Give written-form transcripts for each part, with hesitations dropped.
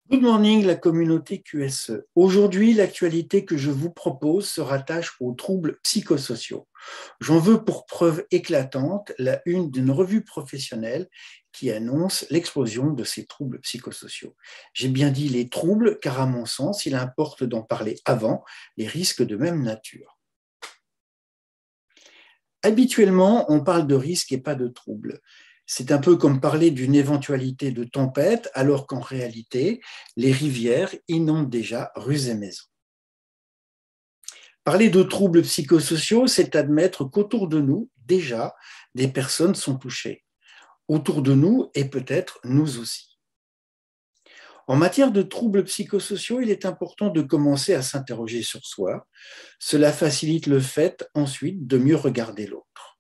Good morning, la communauté QSE. Aujourd'hui, l'actualité que je vous propose se rattache aux troubles psychosociaux. J'en veux pour preuve éclatante la une d'une revue professionnelle qui annonce l'explosion de ces troubles psychosociaux. J'ai bien dit les troubles, car à mon sens, il importe d'en parler avant les risques de même nature. Habituellement, on parle de risques et pas de troubles. C'est un peu comme parler d'une éventualité de tempête, alors qu'en réalité, les rivières inondent déjà rues et maisons. Parler de troubles psychosociaux, c'est admettre qu'autour de nous, déjà, des personnes sont touchées. Autour de nous et peut-être nous aussi. En matière de troubles psychosociaux, il est important de commencer à s'interroger sur soi. Cela facilite le fait ensuite de mieux regarder l'autre.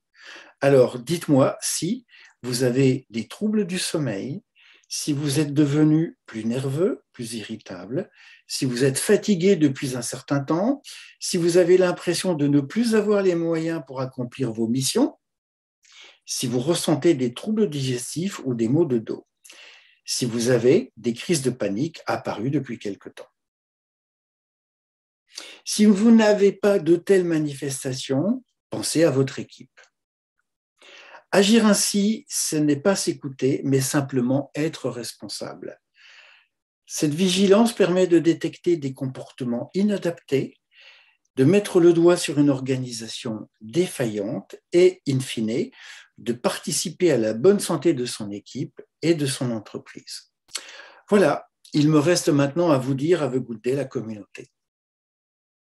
Alors, dites-moi si vous avez des troubles du sommeil, si vous êtes devenu plus nerveux, plus irritable, si vous êtes fatigué depuis un certain temps, si vous avez l'impression de ne plus avoir les moyens pour accomplir vos missions, si vous ressentez des troubles digestifs ou des maux de dos, si vous avez des crises de panique apparues depuis quelque temps. Si vous n'avez pas de telles manifestations, pensez à votre équipe. Agir ainsi, ce n'est pas s'écouter, mais simplement être responsable. Cette vigilance permet de détecter des comportements inadaptés, de mettre le doigt sur une organisation défaillante et, in fine, de participer à la bonne santé de son équipe et de son entreprise. Voilà, il me reste maintenant à vous dire, à vous goûter la communauté.